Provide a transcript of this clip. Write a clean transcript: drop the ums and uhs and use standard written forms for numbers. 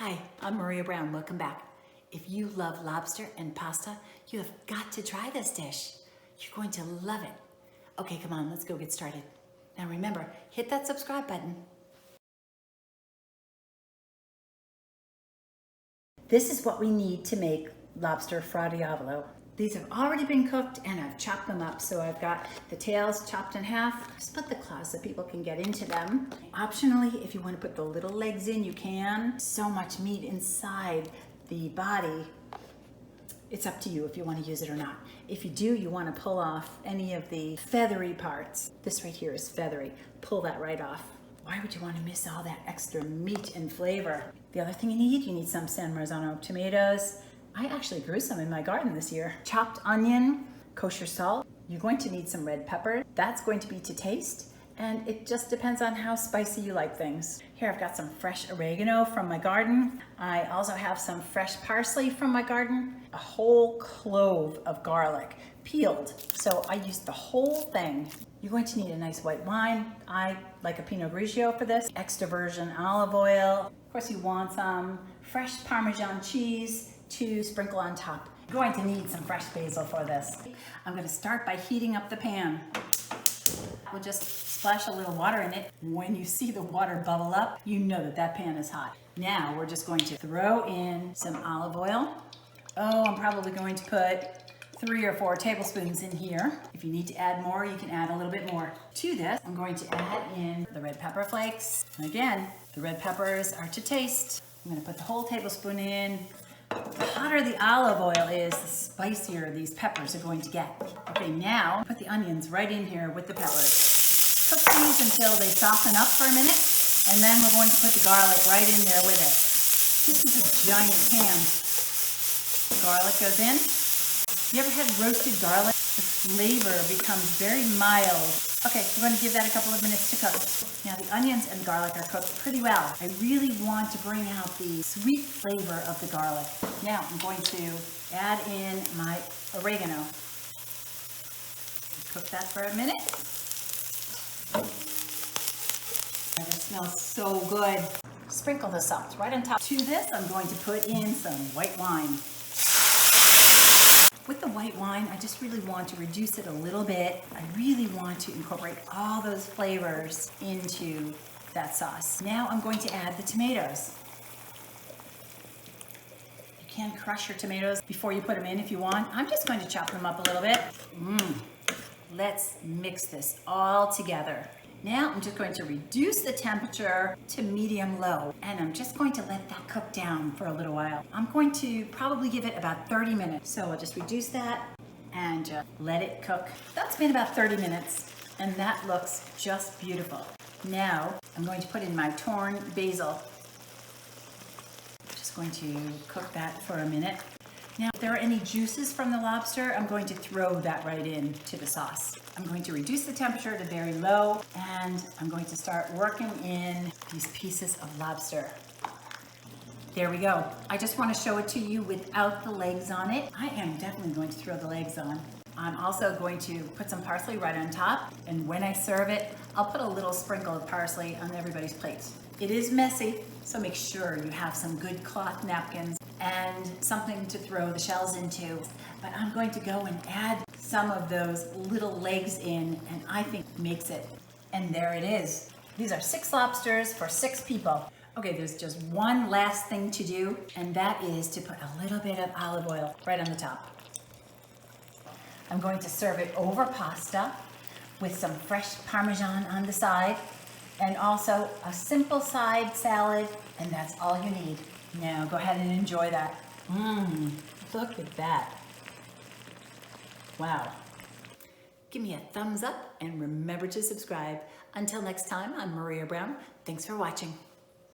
Hi, I'm Maria Brown. Welcome back. If you love lobster and pasta, you have got to try this dish. You're going to love it. Okay, come on, let's go get started. Now remember, hit that subscribe button. This is what we need to make Lobster Fra Diavolo. These have already been cooked and I've chopped them up. So I've got the tails chopped in half, split the claws so people can get into them. Optionally, if you want to put the little legs in, you can. So much meat inside the body. It's up to you if you want to use it or not. If you do, you want to pull off any of the feathery parts. This right here is feathery. Pull that right off. Why would you want to miss all that extra meat and flavor? The other thing you need some San Marzano tomatoes. I actually grew some in my garden this year. Chopped onion, kosher salt. You're going to need some red pepper. That's going to be to taste, and it just depends on how spicy you like things. Here I've got some fresh oregano from my garden. I also have some fresh parsley from my garden. A whole clove of garlic, peeled. So I used the whole thing. You're going to need a nice white wine. I like a Pinot Grigio for this. Extra virgin olive oil. Of course you want some fresh Parmesan cheese to sprinkle on top. You're going to need some fresh basil for this. I'm going to start by heating up the pan. We'll just splash a little water in it. When you see the water bubble up, you know that that pan is hot. Now we're just going to throw in some olive oil. Oh, I'm probably going to put 3 or 4 tablespoons in here. If you need to add more, you can add a little bit more. To this, I'm going to add in the red pepper flakes. And again, the red peppers are to taste. I'm going to put the whole tablespoon in. The hotter the olive oil is, the spicier these peppers are going to get. Okay, now put the onions right in here with the peppers. Cook these until they soften up for a minute, and then we're going to put the garlic right in there with it. This is a giant pan. Garlic goes in. You ever had roasted garlic? The flavor becomes very mild. Okay, we're going to give that a couple of minutes to cook. Now the onions and garlic are cooked pretty well. I really want to bring out the sweet flavor of the garlic. Now I'm going to add in my oregano. Cook that for a minute. And it smells so good. Sprinkle the salt right on top. To this, I'm going to put in some white wine. With the white wine, I just really want to reduce it a little bit. I really want to incorporate all those flavors into that sauce. Now I'm going to add the tomatoes. You can crush your tomatoes before you put them in if you want. I'm just going to chop them up a little bit. Let's mix this all together. Now I'm just going to reduce the temperature to medium-low, and I'm just going to let that cook down for a little while. I'm going to probably give it about 30 minutes. So I'll just reduce that and let it cook. That's been about 30 minutes, and that looks just beautiful. Now I'm going to put in my torn basil. Just going to cook that for a minute. Now, if there are any juices from the lobster, I'm going to throw that right into the sauce. I'm going to reduce the temperature to very low, and I'm going to start working in these pieces of lobster. There we go. I just want to show it to you without the legs on it. I am definitely going to throw the legs on. I'm also going to put some parsley right on top, and when I serve it, I'll put a little sprinkle of parsley on everybody's plates. It is messy, so make sure you have some good cloth napkins and something to throw the shells into. But I'm going to go and add some of those little legs in, and I think makes it. And there it is. These are 6 lobsters for 6 people. Okay, there's just one last thing to do, and that is to put a little bit of olive oil right on the top. I'm going to serve it over pasta with some fresh Parmesan on the side, and also a simple side salad, and that's all you need. Now go ahead and enjoy that. Look at that. Wow. Give me a thumbs up and remember to subscribe. Until next time, I'm Maria Brown. Thanks for watching.